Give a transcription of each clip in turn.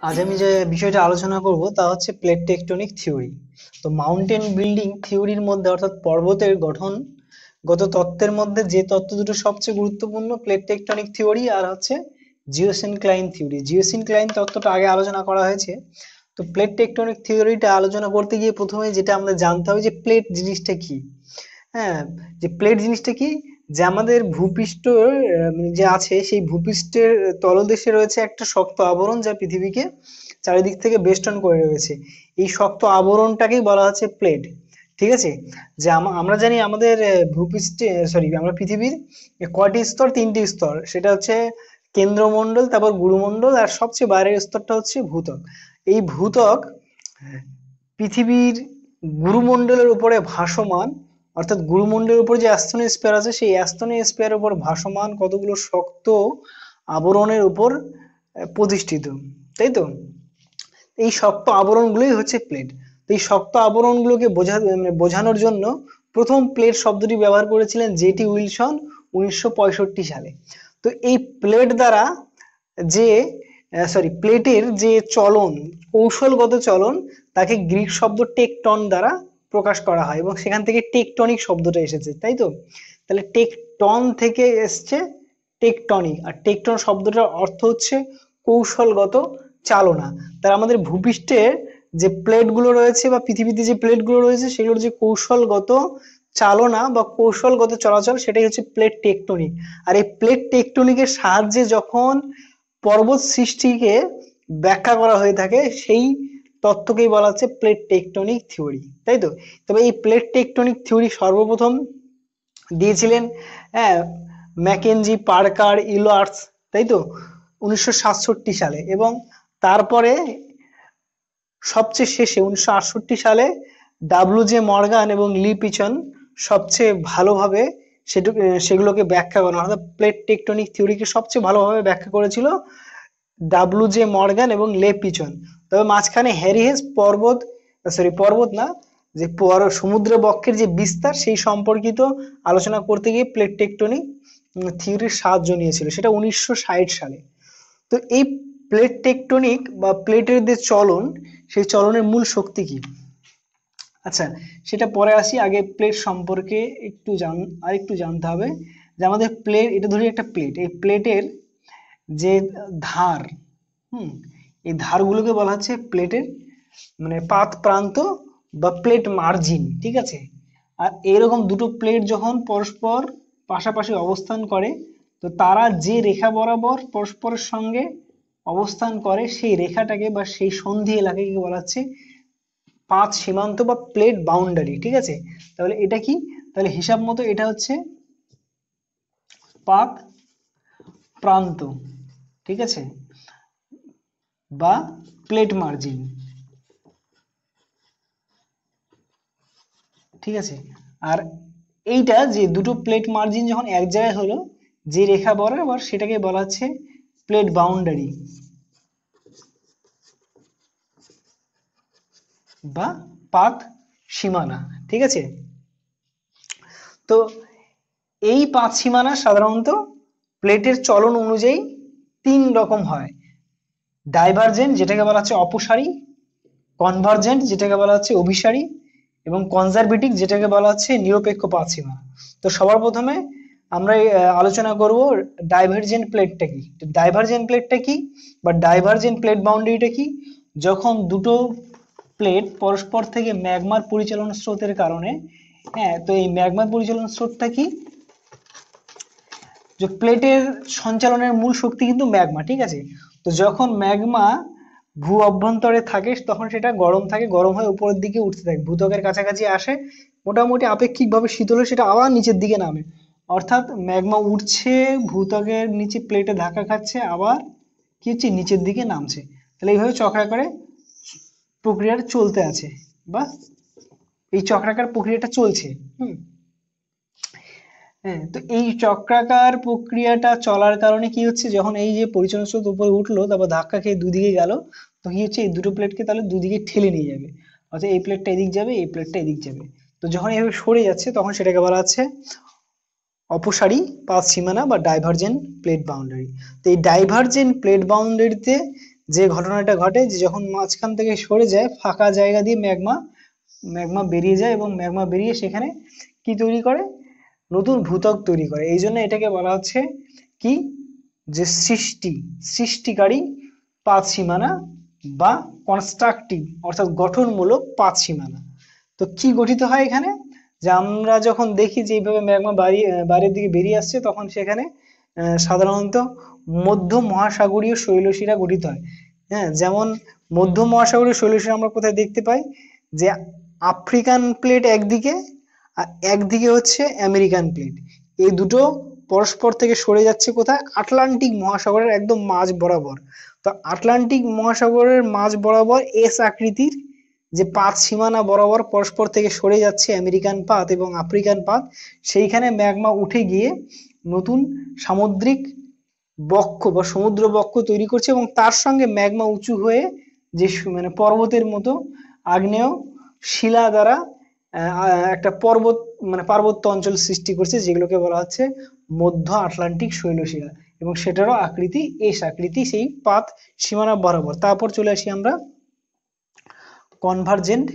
আজ আমি যে বিষয়টা আলোচনা করব তা হচ্ছে প্লেট টেকটনিক থিওরি। তো মাউন্টেন বিল্ডিং থিওরির মধ্যে অর্থাৎ পর্বতের গঠনগত তত্ত্বের মধ্যে যে তত্ত্ব দুটো সবচেয়ে গুরুত্বপূর্ণ প্লেট টেকটনিক থিওরি আর হচ্ছে জিওসিনক্লাইন থিওরি। জিওসিনক্লাইন তত্ত্বটা আগে আলোচনা করা হয়েছে। তো প্লেট টেকটনিক থিওরিটা আলোচনা করতে গিয়ে প্রথমে যেটা আমরা জানতে হবে যে প্লেট জিনিসটা কি। হ্যাঁ, যে প্লেট জিনিসটা কি, যে আমাদের ভূপৃষ্ঠ যে আছে সেই ভূপৃষ্ঠের তলদেশে রয়েছে একটা শক্ত আবরণ যা পৃথিবীকে চারিদিক থেকে বেষ্টন করে রয়েছে। এই শক্ত আবরণটাকেই বলা হচ্ছে প্লেট। ঠিক আছে, যে আমরা জানি আমাদের ভূপৃষ্ঠে আমরা পৃথিবীর কয়টি স্তর, তিনটি স্তর, সেটা হচ্ছে কেন্দ্রমণ্ডল, তারপর গুরুমণ্ডল, আর সবচেয়ে বাইরের স্তরটা হচ্ছে ভূত্বক। এই ভূত্বক পৃথিবীর গুরুমণ্ডলের উপরে ভাসমান, অর্থাৎ গুরুমণ্ডলের উপর যে অ্যাস্তনোস্ফিয়ার আছে সেই অ্যাস্তনোস্ফিয়ারের উপর ভাসমান কতগুলো শক্ত আবরণের উপর প্রতিষ্ঠিত, তাই তো? এই শক্ত আবরণগুলোই হচ্ছে প্লেট। তো এই শক্ত আবরণগুলোকে বোঝানোর জন্য প্রথম প্লেট শব্দটি ব্যবহার করেছিলেন জেটি উইলসন 1965 সালে। তো এই প্লেট দ্বারা যে প্লেটের যে চলন, কৌশলগত চলন, তাকে গ্রিক শব্দ টেকটন দ্বারা প্রকাশ করা হয় এবং সেখান থেকে টেকটনিক শব্দটা এসেছে, তাই তো? তাহলে টেকটন থেকে এসছে টেকটনিক, আর টেকটন শব্দটার অর্থ হচ্ছে কৌশলগত চালনা। তার আমাদের ভূপৃষ্ঠের যে প্লেটগুলো রয়েছে বা পৃথিবীতে যে প্লেটগুলো রয়েছে সেগুলোর যে কৌশলগত চালনা বা কৌশলগত চলাচল, সেটাই হচ্ছে প্লেট টেকটনিক। আর এই প্লেট টেকটনিকের সাহায্যে যখন পর্বত সৃষ্টিকে ব্যাখ্যা করা হয়ে থাকে সেই তত্ত্বকেই বলা হচ্ছে প্লেট টেকটনিক থিওরি, তাই তো? তবে এই প্লেট টেকটনিক থিওরি সর্বপ্রথম দিয়েছিলেন হ্যাঁ ম্যাকেনজি, পার্কার, ইলার্স, তাই তো, 1967 সালে। এবং তারপরে সবচেয়ে শেষে 1968 সালে ডাব্লিউ জে মর্গান এবং লি পিচন সবচেয়ে ভালোভাবে সেগুলোকে ব্যাখ্যা করেন, অর্থাৎ প্লেট টেকটনিক থিওরিকে সবচেয়ে ভালোভাবে ব্যাখ্যা করেছিল ডাব্লিউ জে মর্গান এবং লে পিচন। তবে মাঝখানে হ্যারি হেস পর্বত না, যে সমুদ্র বক্ষের যে বিস্তার সেই সম্পর্কিত আলোচনা করতে গিয়ে প্লেট টেকটনিক থিওরির সাহায্য নিয়েছিল, সেটা 1960 সালে। তো এই প্লেট টেকটনিক বা প্লেটের যে চলন, সেই চলনের মূল শক্তি কি? আচ্ছা, সেটা পরে আসি, আগে প্লেট সম্পর্কে একটু জানতে হবে। যে আমাদের প্লেট, এটা ধরি একটা প্লেট, এই প্লেটের যে ধার, হুম, এই ধারগুলোকে বলা হচ্ছে প্লেটের পাত প্রান্ত বা প্লেট মার্জিন, ঠিক আছে? আর এরকম দুটো প্লেট যখন পরস্পর পাশাপাশি অবস্থান করে, তো তারা যে রেখা বরাবর পরস্পরের সঙ্গে অবস্থান করে সেই রেখাটাকে বা সেই সন্ধি এলাকাকে বলা হচ্ছে পাত সীমান্ত বা প্লেট বাউন্ডারি, ঠিক আছে? তাহলে এটা কি? তাহলে হিসাব মতো এটা হচ্ছে পাত প্রান্ত, ঠিক আছে, বা প্লেট মার্জিন, ঠিক আছে? আর এইটা যে দুটো প্লেট মার্জিন যখন এক জায়গায় হলো, যে রেখা বরাবর, সেটাকে বলা হচ্ছে প্লেট বাউন্ডারি বা পাত সীমানা, ঠিক আছে? তো এই পাত সীমানা সাধারণত প্লেটের চলন অনুযায়ী তিন রকম হয়: ডাইভারজেন্ট যেটাকে বলা হচ্ছে অপসারী, কনভার্জেন্ট যেটাকে বলা হচ্ছে অভিসারী, এবং কনজারভেটিভ যেটাকে বলা হচ্ছে নিরপেক্ষ পাত সীমানা। তো সবার প্রথমে আমরা আলোচনা করব ডাইভারজেন্ট প্লেটটা কি। ডাইভারজেন্ট প্লেটটা কি বা ডাইভারজেন্ট প্লেট বাউন্ডারিটা কি? যখন দুটো প্লেট পরস্পর থেকে ম্যাগমার পরিচালন স্রোতের কারণে, হ্যাঁ, তো এই ম্যাগমার পরিচালন স্রোতটা কি, যে প্লেটের সঞ্চালনের মূল শক্তি কিন্তু ম্যাগমা, ঠিক আছে? তো যখন ম্যাগমা ভূ অভ্যন্তরে থাকে তখন সেটা গরম থাকে, গরম হয়ে উপরের দিকে উঠতে থাকে, ভূত্বকের কাছাকাছি আসে, মোটামুটি আপেক্ষিকভাবে শীতল হয়ে সেটা আবার নিচের দিকে নামে। অর্থাৎ ম্যাগমা উঠছে, ভূত্বকের নিচে প্লেটে ধাক্কা খাচ্ছে, আবার কি হচ্ছে, নিচের দিকে নামছে। তাহলে এইভাবে চক্রাকারে প্রক্রিয়াটা চলতে আছে, বা এই চক্রাকার প্রক্রিয়াটা চলছে। হুম, হ্যাঁ, তো এই চক্রাকার প্রক্রিয়াটা চলার কারণে কি হচ্ছে, যখন এই যে পরিচালন স্রোত উপরে উঠলো, তারপর ধাক্কা খেয়ে দুদিকে গেল, তো কি হচ্ছে, এই দুটো প্লেটকে তাহলে দুদিকে ঠেলে নিয়ে যাবে, অর্থাৎ এই প্লেটটা এদিক যাবে, এই প্লেটটা এদিক যাবে। তো যখন এইভাবে সরে যাচ্ছে তখন সেটাকে বলা হচ্ছে অপসারী পাত সীমানা বা ডাইভারজেন্ট প্লেট বাউন্ডারি। তো এই ডাইভারজেন্ট প্লেট বাউন্ডারিতে যে ঘটনাটা ঘটে যে যখন মাঝখান থেকে সরে যায় ফাঁকা জায়গা দিয়ে ম্যাগমা ম্যাগমা বেরিয়ে যায় এবং ম্যাগমা বেরিয়ে সেখানে কি তৈরি করে, নতুন ভূত্বক তৈরি করে। এই জন্য এটাকে বলা হচ্ছে কি, যে সৃষ্টিকারী পাত সীমানা বা কনস্ট্রাকটিভ অর্থাৎ গঠনমূলক পাত সীমানা। তো কি গঠিত হয় এখানে, যে আমরা যখন দেখি যে এইভাবে ম্যাগমা বাইরের দিকে বেরিয়ে আসছে তখন সেখানে সাধারণত মধ্য মহাসাগরীয় শৈলশিরা গঠিত হয়। হ্যাঁ, যেমন মধ্য মহাসাগরীয় শৈলশিরা আমরা কোথায় দেখতে পাই, যে আফ্রিকান প্লেট একদিকে আর একদিকে হচ্ছে আমেরিকান প্লেট, এই দুটো পরস্পর থেকে সরে যাচ্ছে কোথায়, আটলান্টিক মহাসাগরের একদম মাঝ বরাবর। তো আটলান্টিক মহাসাগরের মাঝ বরাবর এস আকৃতির যে পাত সীমানা বরাবর পরস্পর থেকে সরে যাচ্ছে আমেরিকান পাত এবং আফ্রিকান পাত, সেইখানে ম্যাগমা উঠে গিয়ে নতুন সামুদ্রিক বক্ষ বা সমুদ্র বক্ষ তৈরি করছে এবং তার সঙ্গে ম্যাগমা উঁচু হয়ে যে মানে পর্বতের মতো আগ্নেয় শিলা দ্বারা একটা পর্বত মানে পার্বত্য অঞ্চল সৃষ্টি করছে, যেগুলোকে বলা হচ্ছে মধ্য আটলান্টিক শৈলশিরা, এবং সেটারও আকৃতি এস আকৃতি সেই পাত সীমানা বরাবর। তারপর চলে আসি আমরা convergent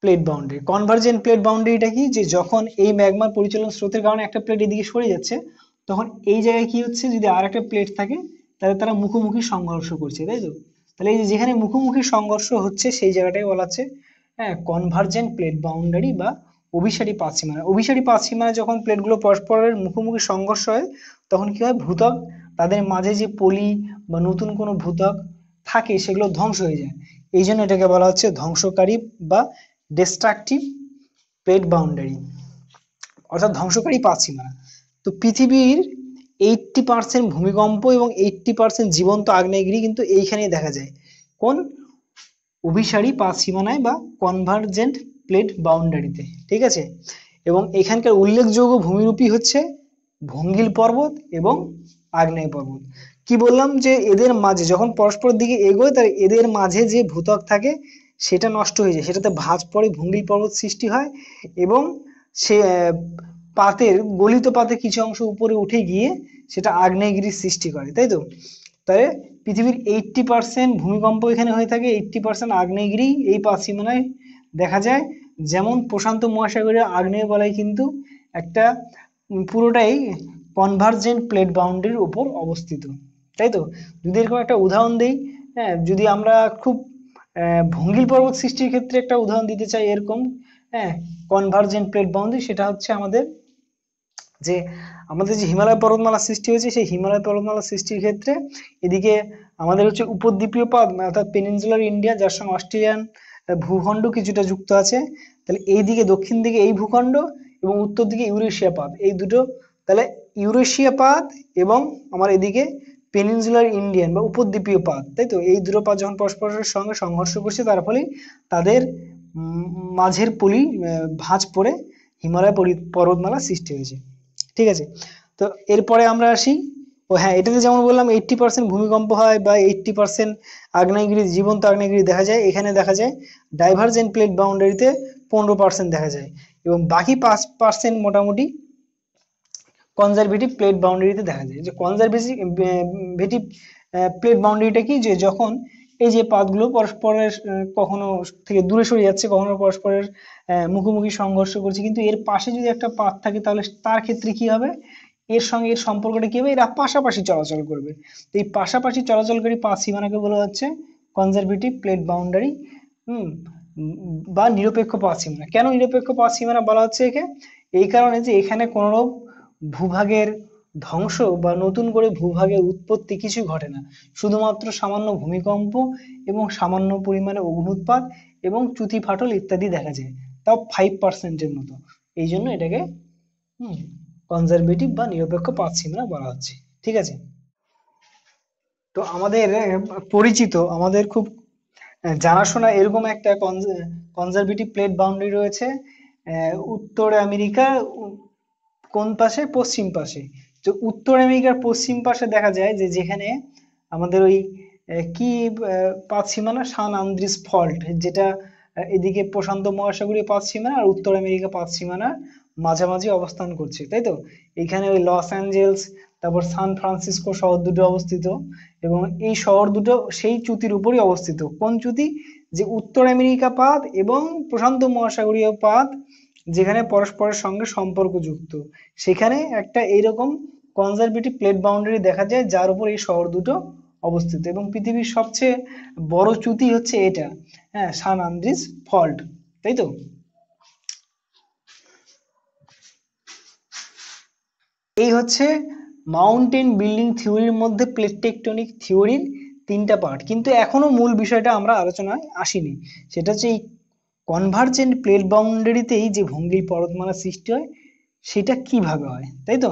plate boundary. Convergent plate বাউন্ডারিটা কি, যে যখন এই ম্যাগমার পরিচালন স্রোতের কারণে একটা প্লেট এদিকে সরে যাচ্ছে তখন এই জায়গায় কি হচ্ছে, যদি আর একটা প্লেট থাকে তাহলে তারা মুখোমুখি সংঘর্ষ করছে, তাই তো। তাহলে এই যে যেখানে মুখোমুখি সংঘর্ষ হচ্ছে সেই জায়গাটাকে বলা হচ্ছে হ্যাঁ কনভার্জেন্ট প্লেট বাউন্ডারি বা অভিসারী পাত সীমানা। অভিসারী পাত সীমানা যখন প্লেটগুলো পরস্পরের মুখোমুখি সংঘর্ষ হয় তখন কি হয়, ভূত্বক তাদের মাঝে যে পলি বা নতুন কোনো ভূত্বক থাকে সেগুলো ধ্বংস হয়ে যায়। এই জন্য এটাকে বলা হচ্ছে ধ্বংসকারী বা ডিস্ট্রাকটিভ প্লেট বাউন্ডারি অর্থাৎ ধ্বংসকারী পাত সীমানা। তো পৃথিবীর 80% ভূমিকম্প এবং 80% জীবন্ত আগ্নেয়গিরি কিন্তু এইখানেই দেখা যায়, কোন অভিসারী পাত সীমানায় বা কনভার্জেন্ট প্লেট বাউন্ডারিতে, ঠিক আছে। এবং এখানকার উল্লেখযোগ্য ভূমিরূপই হচ্ছে ভঙ্গিল পর্বত এবং আগ্নেয় পর্বত। কি বললাম, যে এদের মাঝে যখন পরস্পর দিকে এগোয় তার এদের মাঝে যে ভূত্বক থাকে সেটা নষ্ট হয়ে যায়, সেটাতে ভাঁজ পড়ে ভঙ্গিল পর্বত সৃষ্টি হয় এবং সে পাতের গলিত পাতে কিছু অংশ উপরে উঠে গিয়ে সেটা আগ্নেয়গিরির সৃষ্টি করে, তাই তো। তাহলে পৃথিবীর 80% ভূমিকম্প এখানে হয়ে থাকে, 80% আগ্নেয়গিরি এই পাত সীমানায় দেখা যায়। যেমন প্রশান্ত মহাসাগরীয় আগ্নেয় বলয় কিন্তু একটা পুরোটাই কনভার্জেন্ট প্লেট বাউন্ডারির উপর অবস্থিত, তাই তো। যদি এরকম একটা উদাহরণ দেই, হ্যাঁ, যদি আমরা খুব ভঙ্গিল পর্বত সৃষ্টির ক্ষেত্রে একটা উদাহরণ দিতে চাই এরকম, হ্যাঁ, কনভার্জেন্ট প্লেট বাউন্ডারি, সেটা হচ্ছে আমাদের যে আমাদের যে হিমালয় পর্বতমালা সৃষ্টি হয়েছে সেই হিমালয় পর্বতমালা সৃষ্টির ক্ষেত্রে এদিকে আমাদের হচ্ছে উপদ্বীপীয় পাত অর্থাৎ পেনিনসুলার ইন্ডিয়া, যার সঙ্গে অস্ট্রেলিয়ান ভূখণ্ড কিছুটা যুক্ত আছে। তাহলে এই দিকে দক্ষিণ দিকে এই ভূখণ্ড এবং উত্তর দিকে ইউরেশিয়া পাত, এই দুটো, তাহলে ইউরেশিয়া পাত এবং আমার এদিকে পেনিনসুলার ইন্ডিয়ান বা উপদ্বীপীয় পাত, তাই তো। এই দুটো পাত যখন পরস্পরের সঙ্গে সংঘর্ষ করছে তার ফলে তাদের মাঝের পলি ভাঁজ পড়ে হিমালয় পর্বতমালা সৃষ্টি হয়েছে, ঠিক আছে। তো এরপরে আমরা আসি, ও হ্যাঁ, এটাতে যেমন বললাম 80% ভূমিকম্প হয় বা 80% আগ্নেয়গিরি জীবন্ত আগ্নেয়গিরি দেখা যায়, এখানে দেখা যায় ডাইভারজেন্ট প্লেট বাউন্ডারিতে 15% দেখা যায় এবং বাকি 5% মোটামুটি কনজারভেটিভ প্লেট বাউন্ডারিতে দেখা যায়। যে কনজারভেটিভ প্লেট বাউন্ডারিটা কি, যে যখন এই যে পাতগুলো পরস্পরের কখনো থেকে দূরে সরে যাচ্ছে কখনো পরস্পরের মুখোমুখি সংঘর্ষ করছে, কিন্তু এর পাশে যদি একটা পাত থাকে তাহলে তার ক্ষেত্রে কি হবে, এর সঙ্গে এর সম্পর্কটা কি হবে, এরা পাশাপাশি চলাচল করবে। তো এই পাশাপাশি চলাচলকারী পাত সীমানাকে বলা হচ্ছে কনজারভেটিভ প্লেট বাউন্ডারি বা নিরপেক্ষ পাত সীমানা। কেন নিরপেক্ষ পাত সীমানা বলা হচ্ছে একে, এই কারণে যে এখানে কোনো ভূভাগের ধ্বংস বা নতুন করে ভূভাগের উৎপত্তি কিছু ঘটে না, শুধুমাত্র সামান্য ভূমিকম্প এবং সামান্য পরিমাণে অগ্ন্যুৎপাত এবং চ্যুতি ফাটল ইত্যাদি দেখা যায়, তাও 5%-এর মতো। এই জন্য এটাকে কনজারভেটিভ বা নিরপেক্ষ পাত সীমানা বলা হচ্ছে, ঠিক আছে। তো আমাদের পরিচিত আমাদের খুব জানাশোনা এরকম একটা কনজারভেটিভ প্লেট বাউন্ডারি রয়েছে উত্তর আমেরিকা কোন পাশে, পশ্চিম পাশে। তো উত্তর আমেরিকার পশ্চিম পাশে দেখা যায় যে যেখানে আমাদের ওই কি পাত সীমানা সান আন্দ্রিস ফল্ট, যেটা এদিকে প্রশান্ত মহাসাগরীয় পাত সীমানা আর উত্তর আমেরিকা পাত সীমানার মাঝামাঝি অবস্থান করছে, তাই তো। এখানে ওই লস অ্যাঞ্জেলস তারপর সান ফ্রান্সিসকো শহর দুটো অবস্থিত, এবং এই শহর দুটো সেই চ্যুতির উপরই অবস্থিত। কোন চ্যুতি? যে উত্তর আমেরিকা পাত এবং প্রশান্ত মহাসাগরীয় পাত যেখানে পরস্পরের সঙ্গে সম্পর্কযুক্ত, সেখানে একটা এইরকম কনজারভেটিভ প্লেট বাউন্ডারি দেখা যায় যার উপর এই শহর দুটো অবস্থিত। এবং পৃথিবীর সবচেয়ে বড় চ্যুতি হচ্ছে এটা, হ্যাঁ, সান আন্দ্রিস ফল্ট, তাই তো? এই হচ্ছে মাউন্টেন বিল্ডিং থিওরির মধ্যে প্লেট টেকটনিক থিওরির তিনটা পার্ট। কিন্তু এখনো মূল বিষয়টা আমরা আলোচনায় আসিনি, সেটা হচ্ছে এই কনভার্জেন্ট প্লেট বাউন্ডারিতেই যে ভঙ্গিল পর্বতমালা সৃষ্টি হয় সেটা কিভাবে হয়, তাই তো?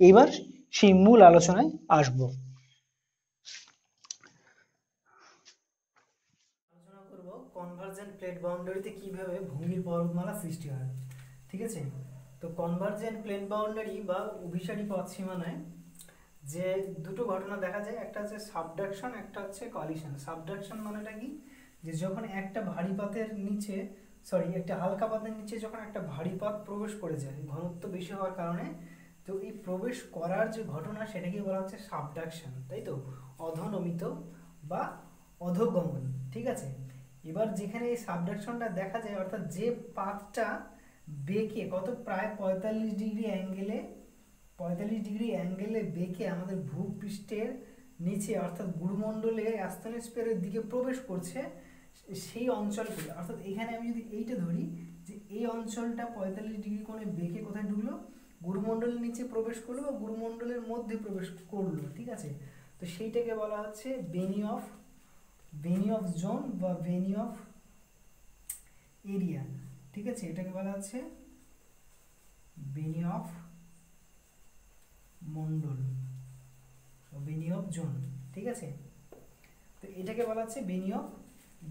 এবার সেই মূল আলোচনায় আসবো। আলোচনা করব কনভার্জেন্ট প্লেট বাউন্ডারিতে কিভাবে ভঙ্গিল পর্বতমালা সৃষ্টি হয়, ঠিক আছে? তো কনভার্জেন্ট প্লেট বাউন্ডারি বা অভিসারী পথ সীমানায় যে দুটো ঘটনা দেখা যায়, একটা হচ্ছে সাবডাকশন, একটা হচ্ছে কলিশন। সাবডাকশন মানেটা কি? যে যখন একটা ভারী পাতের নিচে, একটা হালকা পাতের নিচে যখন একটা ভারী পাত প্রবেশ করে যায় ঘনত্ব বেশি হওয়ার কারণে, তো এই প্রবেশ করার যে ঘটনা সেটাকে বলা হচ্ছে সাবডাকশন, তাই তো? অধোনমিত বা অধোগমন, ঠিক আছে? এবার যেখানে এই সাবডাকশনটা দেখা যায়, অর্থাৎ যে পাতটা বেঁকে প্রায় 45 ডিগ্রি অ্যাঙ্গেলে বেঁকে আমাদের ভূপৃষ্ঠের নিচে অর্থাৎ গুরুমণ্ডলে অ্যাস্তনোস্ফিয়ারের দিকে প্রবেশ করছে, সেই অঞ্চলকে, অর্থাৎ এখানে আমি যদি এইটা ধরি যে এই অঞ্চলটা 45 ডিগ্রি কোণে বেঁকে কোথায় ঢুকলো? গুরুমণ্ডলের নিচে প্রবেশ করলো বা গুরুমণ্ডলের মধ্যে প্রবেশ করলো, ঠিক আছে? তো সেইটাকে বলা হচ্ছে বেনি অফ জোন বা বেনি অফ এরিয়া, ঠিক আছে? এটাকে বলা হচ্ছে বেনি অফ মন্ডল, বেনি অফ জোন, ঠিক আছে? তো এটাকে বলা হচ্ছে বেনি অফ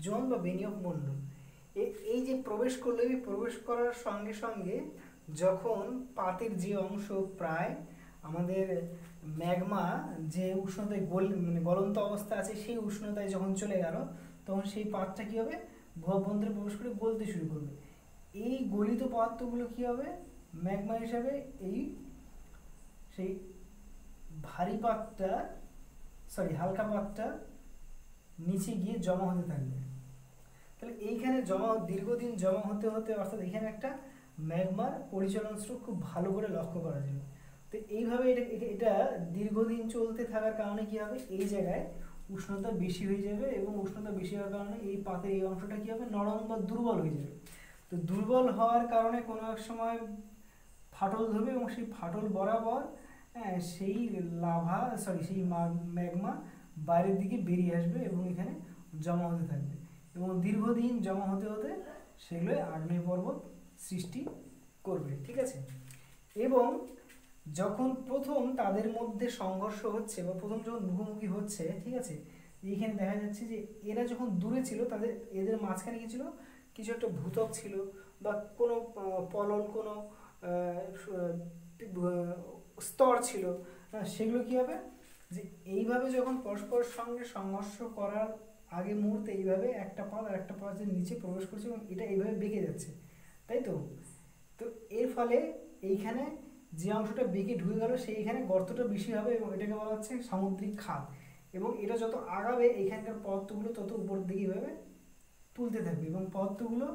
জোন বা বেনি অফ মন্ডল। এই যে প্রবেশ করলো, এই প্রবেশ করার সঙ্গে সঙ্গে যখন পাতের যে অংশ প্রায় আমাদের ম্যাগমা যে উষ্ণতায় গলন্ত অবস্থা আছে সেই উষ্ণতায় যখন চলে গেল, তখন সেই পাতটা কি হবে? ভূঅভ্যন্তরে প্রবেশ করে গলতে শুরু করবে। এই গলিত পদার্থগুলো কি হবে? ম্যাগমা হিসাবে সেই ভারী পাতটা, হালকা পাতটা নিচে গিয়ে জমা হতে থাকবে। তাহলে এইখানে দীর্ঘদিন জমা হতে হতে, অর্থাৎ এখানে একটা ম্যাগমার পরিচলন স্রোত খুব ভালো করে লক্ষ্য করা যাবে। তো এইভাবে এটা দীর্ঘদিন চলতে থাকার কারণে কি হবে? এই জায়গায় উষ্ণতা বেশি হয়ে যাবে, এবং উষ্ণতা বেশি হওয়ার কারণে এই পাতের এই অংশটা কি হবে? নরম বা দুর্বল হয়ে যাবে। তো দুর্বল হওয়ার কারণে কোনো এক সময় ফাটল ধরবে, এবং সেই ফাটল বরাবর সেই সেই ম্যাগমা বাইরের দিকে বেরিয়ে আসবে এবং এখানে জমা হতে থাকবে, এবং দীর্ঘদিন জমা হতে হতে সেগুলো আগ্নেয় পর্বত সৃষ্টি করবে, ঠিক আছে? এবং যখন প্রথম তাদের মধ্যে সংঘর্ষ হচ্ছে বা প্রথম যখন মুখোমুখি হচ্ছে, ঠিক আছে, এইখানে দেখা যাচ্ছে যে এরা যখন দূরে ছিল, এদের মাঝখানে কি ছিল? কিছু একটা ভূত্বক ছিল বা কোনো পলল, কোনো স্তর ছিল, সেগুলো কি হবে? যে এইভাবে যখন পরস্পরের সঙ্গে সংঘর্ষ করার আগে মুহূর্তে এইভাবে একটা পাত আর একটা পাতের নিচে প্রবেশ করছে, এবং এটা এইভাবে বেঁকে যাচ্ছে, তাই তো? তো এর ফলে এইখানে যে অংশটা বেঁকে ঢুকে গেল সেইখানে গর্তটা বেশি হবে, এবং এটাকে বলা হচ্ছে সামুদ্রিক খাদ। এবং এটা যত আগাবে এইখানকার পদার্থগুলো তত উপরের দিকে এইভাবে তুলতে থাকবে, এবং পদার্থগুলো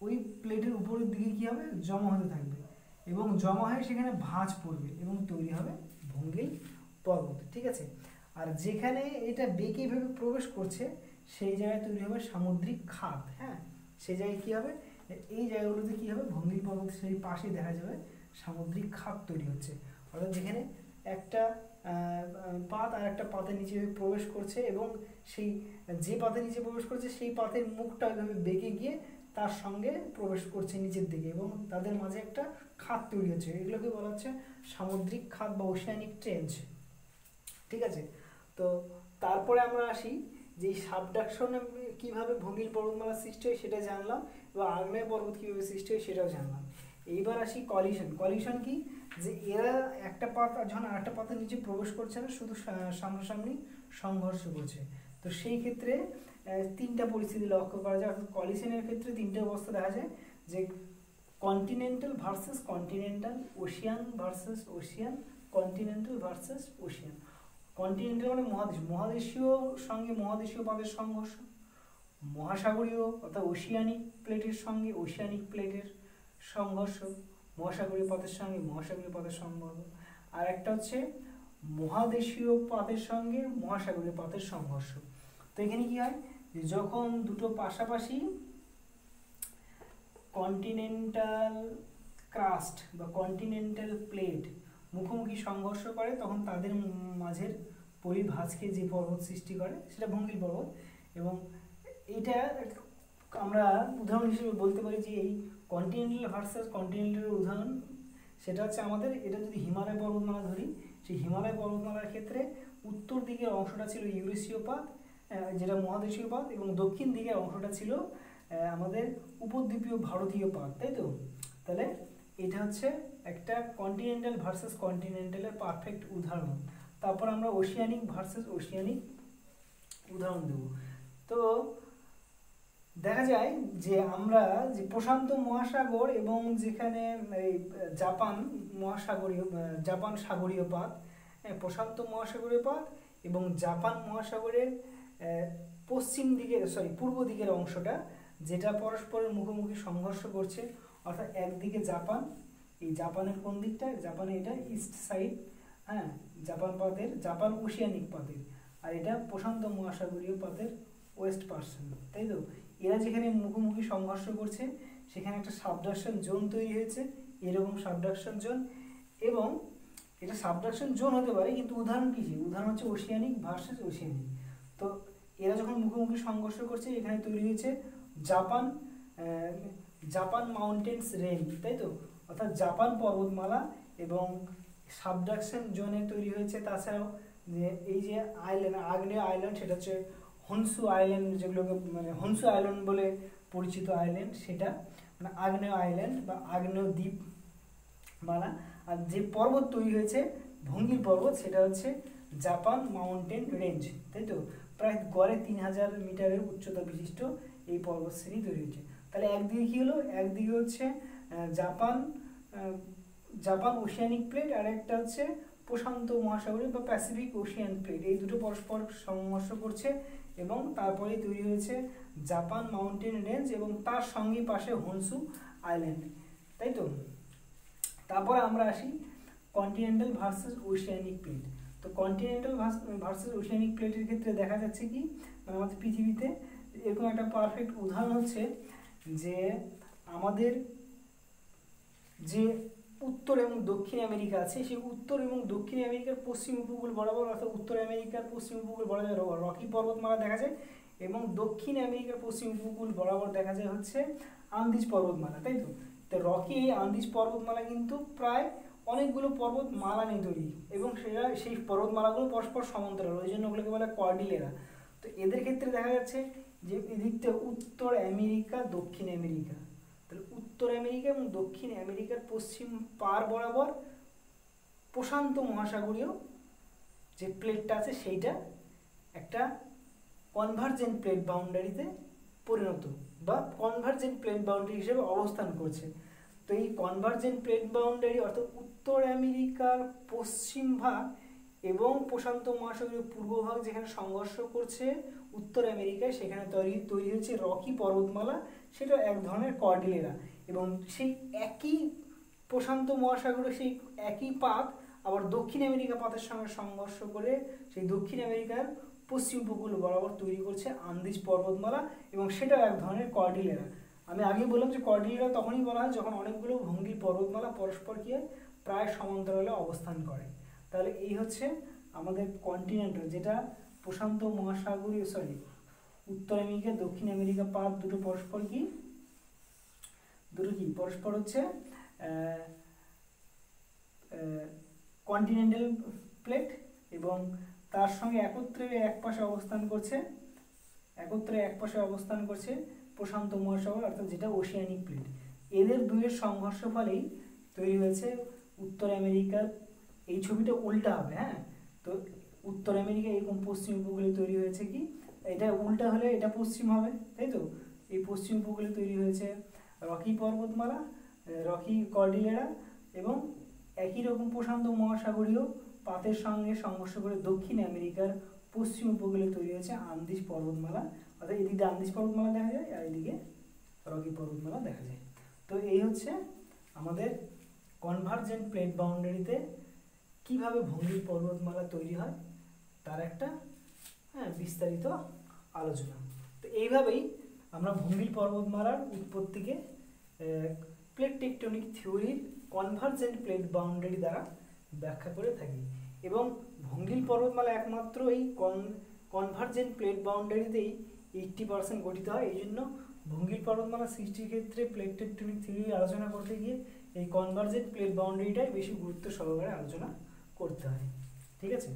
ওই প্লেটের উপরের দিকে কি হবে? জমা হতে থাকবে, এবং জমা হয়ে সেখানে ভাঁজ পড়বে এবং তৈরি হবে ভঙ্গিল পর্বত, ঠিক আছে? আর যেখানে এটা বেঁকে এইভাবে প্রবেশ করছে সেই জায়গায় তৈরি হবে সামুদ্রিক খাদ, হ্যাঁ? সেই জায়গায় কি হবে? এই জায়গাগুলোতে কি হবে? ভঙ্গিল পর্বত সেই পাশে দেখা যাবে সামুদ্রিক খাদ তৈরি হচ্ছে, অর্থাৎ যেখানে একটা পাত আর একটা পাতের নিচে প্রবেশ করছে, এবং সেই যে পাতের নিচে প্রবেশ করছে সেই পাতের মুখটা ওইভাবে বেঁকে গিয়ে তার সঙ্গে প্রবেশ করছে নিচের দিকে, এবং তাদের মাঝে একটা খাদ তৈরি হচ্ছে। এগুলোকে বলা হচ্ছে সামুদ্রিক খাদ বা ওশিয়ানিক ট্রেঞ্চ, ঠিক আছে? তো তারপরে আমরা আসি যে এই সাবডাকশনে কীভাবে ভঙ্গিল পর্বতমালা সৃষ্টি হয় সেটা জানলাম, এবং আগ্নেয় পর্বত কীভাবে সৃষ্টি হয় সেটাও জানলাম। এইবার আসি কলিশন কি? যে এরা একটা পাত যখন আরেকটা পাতের নিচে প্রবেশ করছে না, শুধু সামনাসামনি সংঘর্ষ করছে। তো সেই ক্ষেত্রে তিনটা পরিস্থিতি লক্ষ্য করা যায়, অর্থাৎ কলিশনের ক্ষেত্রে তিনটে অবস্থা দেখা যায়, যে continental versus continental, Ocean versus Ocean, continental versus Ocean. Continental মানে মহাদেশ, মহাদেশীয় সঙ্গে মহাদেশীয় পাতের সংঘর্ষ, মহাসাগরীয় অর্থাৎ ওশিয়ানিক প্লেটের সঙ্গে ওশিয়ানিক প্লেটের সংঘর্ষ, মহাসাগরীয় পাতের সঙ্গে মহাসাগরীয় পাতের সংঘর্ষ, আর একটা হচ্ছে মহাদেশীয় পাতের সঙ্গে মহাসাগরীয় পাতের সংঘর্ষ। তো এখানে কি হয়, যখন দুটো পাশাপাশি কন্টিনেন্টাল ক্রাস্ট বা কন্টিনেন্টাল প্লেট মুখোমুখি সংঘর্ষ করে তখন তাদের মাঝের পরিভাঁজকে যে পর্বত সৃষ্টি করে সেটা ভঙ্গিল পর্বত। এবং এটা আমরা উদাহরণ হিসেবে বলতে পারি যে এই কন্টিনেন্টাল ভার্সাস কন্টিনেন্টালের উদাহরণ সেটা হচ্ছে আমাদের, এটা যদি হিমালয় পর্বতমালা ধরি, সেই হিমালয় পর্বতমালার ক্ষেত্রে উত্তর দিকের অংশটা ছিল ইউরেশীয় পাত, যেটা মহাদেশীয় পাত, এবং দক্ষিণ দিকের অংশটা ছিল আমাদের উপদ্বীপীয় ভারতীয় পাত, তাই তো? তাহলে এটা হচ্ছে একটা কন্টিনেন্টাল ভার্সেস কন্টিনেন্টালের পারফেক্ট উদাহরণ। তারপর আমরা ওশিয়ানিক ভার্সেস ওশিয়ানিক উদাহরণ দেব। তো দেখা যায় যে আমরা যে প্রশান্ত মহাসাগর এবং যেখানে এই জাপান মহাসাগরীয়, জাপান সাগরীয় পাত, প্রশান্ত মহাসাগরীয় পাত এবং জাপান মহাসাগরের পশ্চিম দিকের পূর্ব দিকের অংশটা যেটা পরস্পরের মুখোমুখি সংঘর্ষ করছে, অর্থাৎ একদিকে জাপান, এই জাপানের কোন দিকটা, জাপানে এটা ইস্ট সাইড, হ্যাঁ, জাপান পাতের, জাপান ওশিয়ানিক পাতের, আর এটা প্রশান্ত মহাসাগরীয় পাতের ওয়েস্ট পার্সন, তাই তো? এরা যেখানে মুখোমুখি সংঘর্ষ করছে সেখানে একটা সাবডাকশন জোন তৈরি হয়েছে, এরকম সাবডাকশন জোন, এবং এটা সাবডাকশন জোন হতে পারে, কিন্তু উদাহরণ কি, উদাহরণ হচ্ছে ওশিয়ানিক ভার্সেস ওশিয়ানিক। তো এরা যখন মুখোমুখি সংঘর্ষ করছে এখানে তৈরি হয়েছে জাপান জাপান মাউন্টেন্স রেঞ্জ, তাই তো? অর্থাৎ জাপান পর্বতমালা, এবং সাবডাকশন জোনে তৈরি হয়েছে তাছাড়াও যে এই যে আইল্যান্ড, আগ্নেয় আইল্যান্ড, সেটা হচ্ছে হনসু আইল্যান্ড, যেগুলোকে মানে হনসু আইল্যান্ড বলে পরিচিত আইল্যান্ড, সেটা মানে আগ্নেয় আইল্যান্ড বা আগ্নেয় দ্বীপ মালা। আর যে পর্বত তৈরি হয়েছে ভঙ্গিল পর্বত, সেটা হচ্ছে জাপান মাউন্টেন রেঞ্জ, তাই তো? প্রায় গড়ে 3000 মিটারের উচ্চতা বিশিষ্ট এই পর্বত শ্রেণী তৈরি হয়েছে। তাহলে একদিকে কি হলো, একদিকে হচ্ছে জাপান জাপান ওশিয়ানিক প্লেট, আর একটা হচ্ছে প্রশান্ত মহাসাগরীয় বা প্যাসিফিক ওশিয়ান প্লেট, এই দুটো পরস্পর সংঘর্ষ করছে এবং তারপরে তৈরি হয়েছে জাপান মাউন্টেন রেঞ্জ এবং তার সঙ্গে পাশে হনসু আইল্যান্ড, তাই তো? তারপরে আমরা আসি কন্টিনেন্টাল ভার্সেস ওশিয়ানিক প্লেট। তো কন্টিনেন্টাল ভার্সেস ওশিয়ানিক প্লেটের ক্ষেত্রে দেখা যাচ্ছে কি, মানে আমাদের পৃথিবীতে এরকম একটা পারফেক্ট উদাহরণ হচ্ছে যে আমাদের যে উত্তর এবং দক্ষিণ আমেরিকা আছে, সেই উত্তর এবং দক্ষিণ আমেরিকার পশ্চিম উপকূল বরাবর, অর্থাৎ উত্তর আমেরিকার পশ্চিম উপকূল বরাবর রকি পর্বতমালা দেখা যায়, এবং দক্ষিণ আমেরিকার পশ্চিম উপকূল বরাবর দেখা যায় হচ্ছে আন্দিজ পর্বতমালা, তাই তো? তো রকি এই আন্দিজ পর্বতমালা কিন্তু প্রায় অনেকগুলো পর্বতমালা নিয়ে তৈরি, এবং সেটা সেই পর্বতমালাগুলো পরস্পর সমান্তরাল, ওই জন্য ওগুলোকে বলে কর্ডিলেরা। তো এদের ক্ষেত্রে দেখা যাচ্ছে যে এদিকটা উত্তর আমেরিকা, দক্ষিণ আমেরিকা, তাহলে উত্তর আমেরিকা এবং দক্ষিণ আমেরিকার পশ্চিম পার বরাবর প্রশান্ত মহাসাগরীয় যে প্লেটটা আছে সেইটা একটা কনভার্জেন্ট প্লেট বাউন্ডারিতে পরিণত বা কনভার্জেন্ট প্লেট বাউন্ডারি হিসেবে অবস্থান করছে। তো এই কনভার্জেন্ট প্লেট বাউন্ডারি অর্থাৎ উত্তর আমেরিকার পশ্চিম ভাগ এবং প্রশান্ত মহাসাগরীয় পূর্ব ভাগ যেখানে সংঘর্ষ করছে উত্তর আমেরিকায়, সেখানে তৈরি হয়েছে রকি পর্বতমালা, সেটা এক ধরনের কর্ডিলেরা, এবং সেই একই প্রশান্ত মহাসাগরের সেই একই পাত আবার দক্ষিণ আমেরিকা পাতের সঙ্গে সংঘর্ষ করে সেই দক্ষিণ আমেরিকার পশ্চিম উপকূল বরাবর তৈরি করছে আন্দিজ পর্বতমালা, এবং সেটাও এক ধরনের কর্ডিলেরা। আমি আগে বললাম যে কর্ডিলেরা তখনই বলা হয় যখন অনেকগুলো ভঙ্গিল পর্বতমালা পরস্পরকে প্রায় সমান্তরালে অবস্থান করে। তাহলে এই হচ্ছে আমাদের কন্টিনেন্টাল, যেটা প্রশান্ত মহাসাগরীয় উত্তর আমেরিকা দক্ষিণ আমেরিকা পাত দুটো পরস্পর কি পরস্পর হচ্ছে কন্টিনেন্টাল প্লেট, এবং তার সঙ্গে একত্রে একপাশে অবস্থান করছে প্রশান্ত মহাসাগর, অর্থাৎ যেটা ওশিয়ানিক প্লেট। এদের দুইয়ের সংঘর্ষ ফলেই তৈরি হয়েছে উত্তর আমেরিকার, এই ছবিটা উল্টা হবে, হ্যাঁ, তো উত্তর আমেরিকা এরকম পশ্চিম উপকূলে তৈরি হয়েছে কি, এটা উল্টা হলে এটা পশ্চিম হবে, তাই তো? এই পশ্চিম উপকূলে তৈরি হয়েছে রকি পর্বতমালা, রকি কর্ডিলেরা, এবং একই রকম প্রশান্ত মহাসাগরীয় পাতের সঙ্গে সংঘর্ষ করে দক্ষিণ আমেরিকার পশ্চিম উপকূলে তৈরি হয়েছে আন্দিজ পর্বতমালা। অর্থাৎ এদিকে আন্দিজ পর্বতমালা দেখা যায় আর এদিকে রকি পর্বতমালা দেখা যায়। তো এই হচ্ছে আমাদের কনভার্জেন্ট প্লেট বাউন্ডারিতে কিভাবে ভঙ্গির পর্বতমালা তৈরি হয় তার একটা বিস্তারিত আলোচনা। তো এইভাবেই আমরা ভঙ্গির পর্বতমালার উৎপত্তিকে প্লেট টেকটনিক থিওরির কনভার্জেন্ট প্লেট বাউন্ডারি দ্বারা ব্যাখ্যা করে থাকি। এবং ভঙ্গির পর্বতমালা একমাত্র এই কনভার্জেন্ট প্লেট বাউন্ডারিতেই 80% গঠিত হয়। এই জন্য ভঙ্গির পর্বতমালা সৃষ্টির ক্ষেত্রে প্লেট টেকটনিক থিওরি আলোচনা করতে গিয়ে এই কনভার্জেন্ট প্লেট বাউন্ডারিটাই বেশি গুরুত্ব সহকারে আলোচনা করতে হয়। ঠিক আছে।